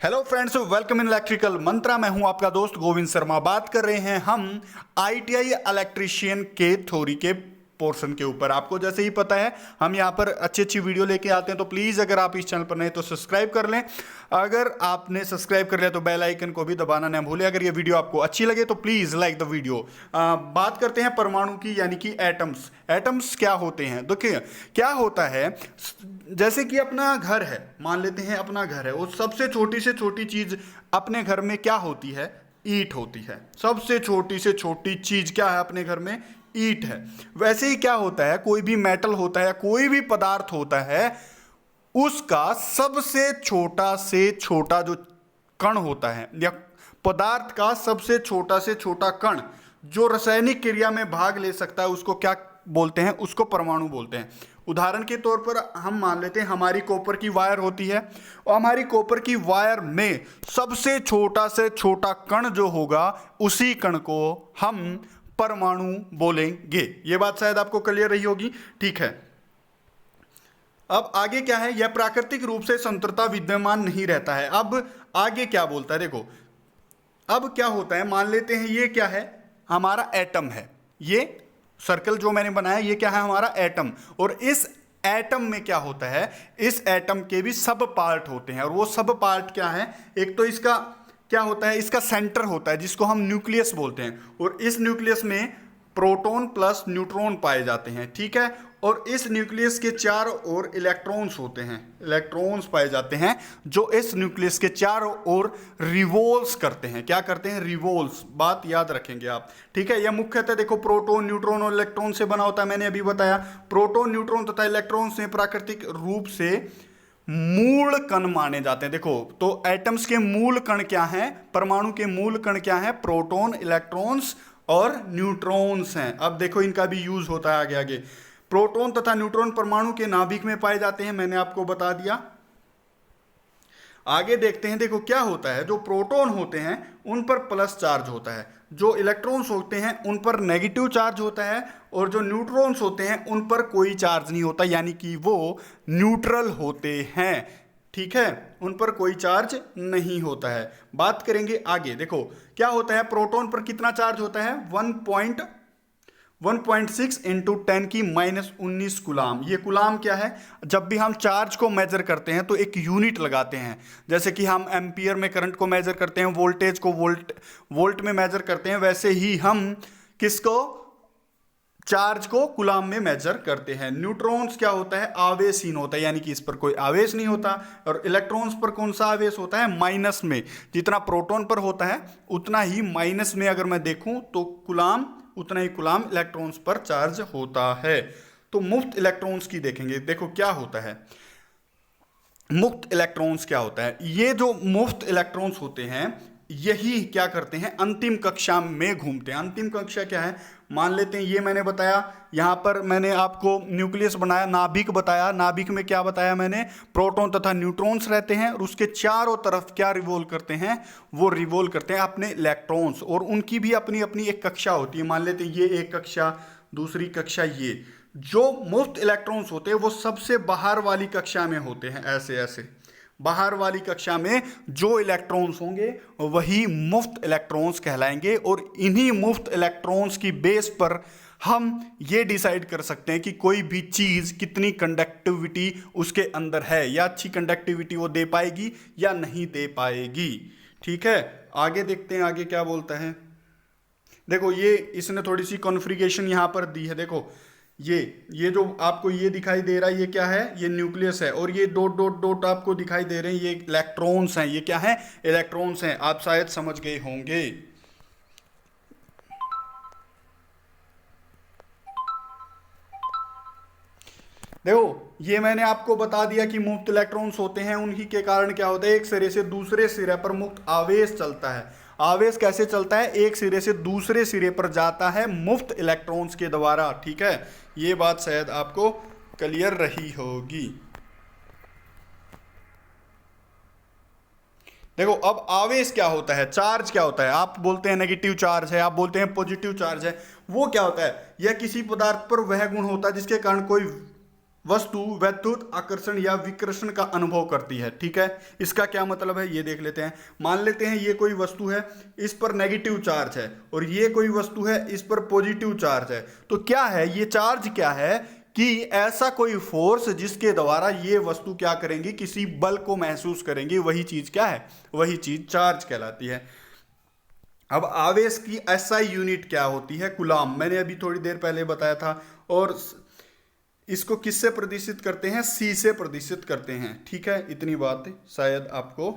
Hello friends, welcome in electrical mantra. मैं हूं आपका दोस्त गोविंद शर्मा। बात कर रहे हैं हम आईटीआई इलेक्ट्रीशियन के थ्योरी के पोर्शन के ऊपर। आपको जैसे ही पता है हम यहां पर अच्छी अच्छी वीडियो लेके आते हैं, तो प्लीज़ अगर आप इस चैनल पर नए तो सब्सक्राइब कर लें। अगर आपने सब्सक्राइब कर लिया तो बेल आइकन को भी दबाना ना भूलें। अगर ये वीडियो आपको अच्छी लगे तो प्लीज़ लाइक द वीडियो। बात करते हैं परमाणु की, यानी कि एटम्स। एटम्स क्या होते हैं? देखिए क्या होता है, जैसे कि अपना घर है, मान लेते हैं अपना घर है, वो सबसे छोटी से छोटी चीज़ अपने घर में क्या होती है? ईंट होती है। सबसे छोटी से छोटी चीज़ क्या है अपने घर में? ईंट है। वैसे ही क्या होता है, कोई भी मेटल होता है, कोई भी पदार्थ होता है, उसका सबसे छोटा से छोटा जो कण होता है, या पदार्थ का सबसे छोटा से छोटा कण जो रासायनिक क्रिया में भाग ले सकता है, उसको क्या बोलते हैं? उसको परमाणु बोलते हैं। उदाहरण के तौर पर हम मान लेते हैं हमारी कॉपर की वायर होती है, और हमारी कॉपर की वायर में सबसे छोटा से छोटा कण जो होगा, उसी कण को हम परमाणु बोलेंगे। यह बात शायद आपको क्लियर रही होगी। ठीक है, अब आगे क्या है? यह प्राकृतिक रूप से संतरता विद्यमान नहीं रहता है। अब आगे क्या बोलता है, देखो अब क्या होता है, मान लेते हैं ये क्या है? हमारा एटम है। ये सर्कल जो मैंने बनाया ये क्या है? हमारा एटम। और इस एटम में क्या होता है? इस एटम के भी सब पार्ट होते हैं, और वो सब पार्ट क्या है? एक तो इसका क्या होता है, इसका सेंटर होता है जिसको हम न्यूक्लियस बोलते हैं, और इस न्यूक्लियस में प्रोटॉन प्लस न्यूट्रॉन पाए जाते हैं। ठीक है, और इस न्यूक्लियस के चारों ओर इलेक्ट्रॉन्स होते हैं, इलेक्ट्रॉन्स पाए जाते हैं जो इस न्यूक्लियस के चारों ओर रिवोल्व्स करते हैं। क्या करते हैं? रिवोल्व्स। बात याद रखेंगे आप। ठीक है, यह मुख्यतः देखो प्रोटॉन, न्यूट्रॉन और इलेक्ट्रॉन से बना होता है। मैंने अभी बताया प्रोटॉन, न्यूट्रॉन तथा इलेक्ट्रॉन से प्राकृतिक रूप से मूल कण माने जाते हैं। देखो तो एटम्स के मूल कण क्या हैं? परमाणु के मूल कण क्या हैं? प्रोटॉन, इलेक्ट्रॉन्स और न्यूट्रॉन्स हैं। अब देखो इनका भी यूज होता है आगे आगे। प्रोटॉन तथा न्यूट्रॉन परमाणु के नाभिक में पाए जाते हैं, मैंने आपको बता दिया। आगे देखते हैं, देखो क्या होता है, जो प्रोटॉन होते हैं उन पर प्लस चार्ज होता है, जो इलेक्ट्रॉन्स होते हैं उन पर नेगेटिव चार्ज होता है, और जो न्यूट्रॉन्स होते हैं उन पर कोई चार्ज नहीं होता, यानी कि वो न्यूट्रल होते हैं। ठीक है, उन पर कोई चार्ज नहीं होता है। बात करेंगे आगे। देखो क्या होता है, प्रोटॉन पर कितना चार्ज होता है? 1.6 इंटू 10 की -19 कुलाम। ये कुलाम क्या है? जब भी हम चार्ज को मेजर करते हैं तो एक यूनिट लगाते हैं। जैसे कि हम एम्पियर में करंट को मेजर करते हैं, वोल्टेज को वोल्ट में मेजर करते हैं, वैसे ही हम किसको? चार्ज को कुलाम में मेजर करते हैं। न्यूट्रॉन्स क्या होता है? आवेशहीन होता है, यानी कि इस पर कोई आवेश नहीं होता। और इलेक्ट्रॉन्स पर कौन सा आवेश होता है? माइनस में। जितना प्रोटॉन पर होता है उतना ही माइनस में अगर मैं देखूं तो कुलाम, उतना ही कुलाम इलेक्ट्रॉन्स पर चार्ज होता है। तो मुफ्त इलेक्ट्रॉन्स की देखेंगे। देखो क्या होता है मुफ्त इलेक्ट्रॉन्स, क्या होता है? ये जो मुफ्त इलेक्ट्रॉन्स होते हैं यही क्या करते हैं? अंतिम कक्षा में घूमते हैं। अंतिम कक्षा क्या है? मान लेते हैं ये मैंने बताया, यहां पर मैंने आपको न्यूक्लियस बनाया, नाभिक बताया। नाभिक में क्या बताया मैंने? प्रोटॉन तथा न्यूट्रॉन्स रहते हैं, और उसके चारों तरफ क्या रिवॉल्व करते हैं? वो रिवॉल्व करते हैं अपने इलेक्ट्रॉन्स, और उनकी भी अपनी अपनी एक कक्षा होती है। मान लेते हैं ये एक कक्षा, दूसरी कक्षा। ये जो मुफ्त इलेक्ट्रॉन्स होते हैं वो सबसे बाहर वाली कक्षा में होते हैं। ऐसे ऐसे बाहर वाली कक्षा में जो इलेक्ट्रॉन्स होंगे वही मुफ्त इलेक्ट्रॉन्स कहलाएंगे, और इन्हीं मुफ्त इलेक्ट्रॉन्स की बेस पर हम ये डिसाइड कर सकते हैं कि कोई भी चीज़ कितनी कंडक्टिविटी उसके अंदर है, या अच्छी कंडक्टिविटी वो दे पाएगी या नहीं दे पाएगी। ठीक है, आगे देखते हैं आगे क्या बोलता है। देखो ये इसने थोड़ी सी कॉन्फ़िगरेशन यहां पर दी है। देखो ये जो आपको ये दिखाई दे रहा है ये क्या है? ये न्यूक्लियस है, और ये डॉट डॉट डॉट आपको दिखाई दे रहे हैं ये इलेक्ट्रॉन्स हैं। ये क्या है? इलेक्ट्रॉन्स हैं। आप शायद समझ गए होंगे। देखो ये मैंने आपको बता दिया कि मुफ्त इलेक्ट्रॉन्स होते हैं, उन्हीं के कारण क्या होता है? एक सिरे से दूसरे सिरे पर मुफ्त आवेश चलता है। आवेश कैसे चलता है? एक सिरे से दूसरे सिरे पर जाता है मुफ्त इलेक्ट्रॉन्स के द्वारा। ठीक है, ये बात शायद आपको क्लियर रही होगी। देखो अब आवेश क्या होता है, चार्ज क्या होता है? आप बोलते हैं नेगेटिव चार्ज है, आप बोलते हैं पॉजिटिव चार्ज है। वो क्या होता है? यह किसी पदार्थ पर वह गुण होता है जिसके कारण कोई वस्तु वैद्युत आकर्षण या विकर्षण का अनुभव करती है। ठीक है, इसका क्या मतलब है ये देख लेते हैं। मान लेते हैं ये कोई वस्तु है, इस पर नेगेटिव चार्ज है, और ये कोई वस्तु है, इस पर पॉजिटिव चार्ज है। तो क्या है ये चार्ज, क्या है कि ऐसा कोई फोर्स जिसके द्वारा ये वस्तु क्या करेंगी, किसी बल को महसूस करेंगी, वही चीज क्या है, वही चीज चार्ज कहलाती है। अब आवेश की एसआई यूनिट क्या होती है, कूलाम, मैंने अभी थोड़ी देर पहले बताया था। और इसको किससे प्रदर्शित करते हैं, सी से प्रदर्शित करते हैं। ठीक है, इतनी बात शायद आपको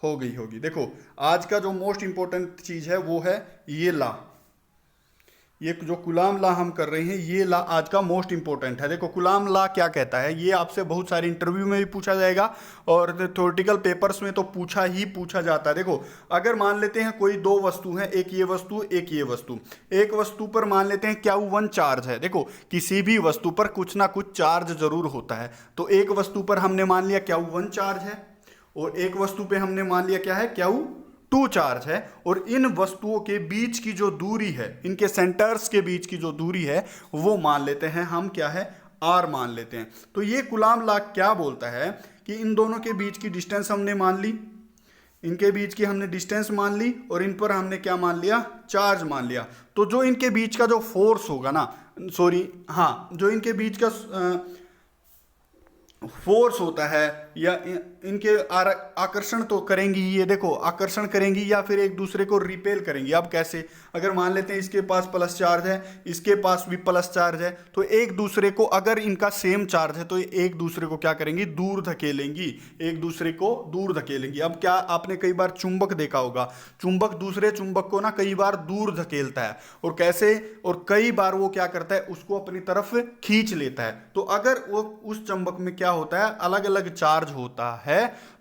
हो गई होगी। देखो आज का जो मोस्ट इंपॉर्टेंट चीज है वो है ये ला, ये जो कूलाम ला हम कर रहे हैं, ये ला आज का मोस्ट इंपॉर्टेंट है। देखो कूलाम ला क्या कहता है, ये आपसे बहुत सारे इंटरव्यू में भी पूछा जाएगा और थ्योरेटिकल पेपर्स में तो पूछा जाता है। देखो अगर मान लेते हैं कोई दो वस्तु है, एक ये वस्तु एक ये वस्तु, एक वस्तु पर मान लेते हैं Q1 चार्ज है। देखो किसी भी वस्तु पर कुछ ना कुछ चार्ज जरूर होता है। तो एक वस्तु पर हमने मान लिया Q1 चार्ज है, और एक वस्तु पे हमने मान लिया क्या है, Q2 चार्ज है। और इन वस्तुओं के बीच की जो दूरी है, इनके सेंटर्स के बीच की जो दूरी है, वो मान लेते हैं हम क्या है, R मान लेते हैं। तो ये कूलाम लॉ क्या बोलता है कि इन दोनों के बीच की डिस्टेंस हमने मान ली, इनके बीच की हमने डिस्टेंस मान ली, और इन पर हमने क्या मान लिया, चार्ज मान लिया। तो जो इनके बीच का जो फोर्स होगा ना, जो इनके बीच का फोर्स होता है, या इनके आकर्षण तो करेंगी, ये देखो आकर्षण करेंगी या फिर एक दूसरे को रिपेल करेंगी। अब कैसे, अगर मान लेते हैं इसके पास प्लस चार्ज है, इसके पास भी प्लस चार्ज है, तो एक दूसरे को, अगर इनका सेम चार्ज है तो एक दूसरे को क्या करेंगी, दूर धकेलेंगी, एक दूसरे को दूर धकेलेंगी। अब क्या आपने कई बार चुंबक देखा होगा, चुंबक दूसरे चुंबक को ना कई बार दूर धकेलता है, और कैसे, और कई बार वो क्या करता है, उसको अपनी तरफ खींच लेता है। तो अगर वो उस चुंबक में क्या होता है, अलग अलग चार्ज होता है,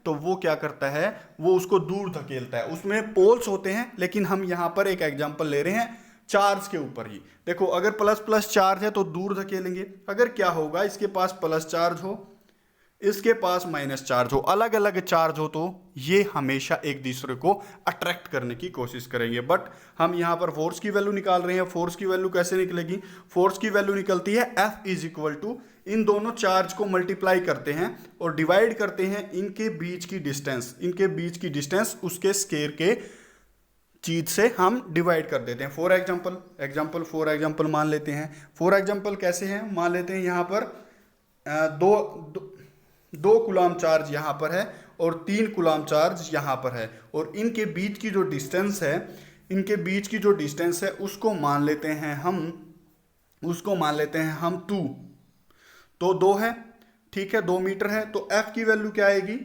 तो वो क्या करता है, वो उसको दूर धकेलता है। उसमें पोल्स होते हैं, लेकिन हम यहां पर एक एग्जांपल ले रहे हैं चार्ज के ऊपर ही। देखो अगर प्लस प्लस चार्ज है तो दूर धकेलेंगे, अगर क्या होगा, इसके पास प्लस चार्ज हो, इसके पास माइनस चार्ज हो, अलग अलग चार्ज हो, तो ये हमेशा एक दूसरे को अट्रैक्ट करने की कोशिश करेंगे। बट हम यहाँ पर फोर्स की वैल्यू निकाल रहे हैं। फोर्स की वैल्यू कैसे निकलेगी, फोर्स की वैल्यू निकलती है F इज इक्वल टू, इन दोनों चार्ज को मल्टीप्लाई करते हैं और डिवाइड करते हैं इनके बीच की डिस्टेंस, इनके बीच की डिस्टेंस उसके स्क्वायर के चीज से हम डिवाइड कर देते हैं। फॉर एग्जाम्पल मान लेते हैं। फॉर एग्जाम्पल कैसे हैं, मान लेते हैं यहाँ पर दो कूलाम चार्ज यहाँ पर है और 3 कूलाम चार्ज यहाँ पर है, और इनके बीच की जो डिस्टेंस है, इनके बीच की जो डिस्टेंस है उसको मान लेते हैं हम 2। तो 2 है, ठीक है, 2 मीटर है। तो F की वैल्यू क्या आएगी,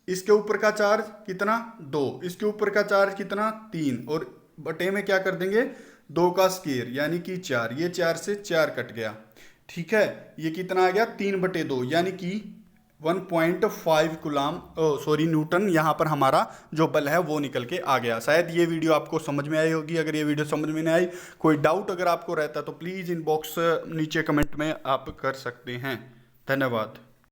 इसके ऊपर का चार्ज कितना, 2, इसके ऊपर का चार्ज कितना, 3, और बटे में क्या कर देंगे, 2 का स्क्वायर यानी कि 4, ये 4 से 4 कट गया। ठीक है, ये कितना आ गया, 3/2 यानी कि 1.5 न्यूटन यहाँ पर हमारा जो बल है वो निकल के आ गया। शायद ये वीडियो आपको समझ में आई होगी। अगर ये वीडियो समझ में नहीं आई, कोई डाउट अगर आपको रहता तो प्लीज़ इनबॉक्स नीचे कमेंट में आप कर सकते हैं। धन्यवाद।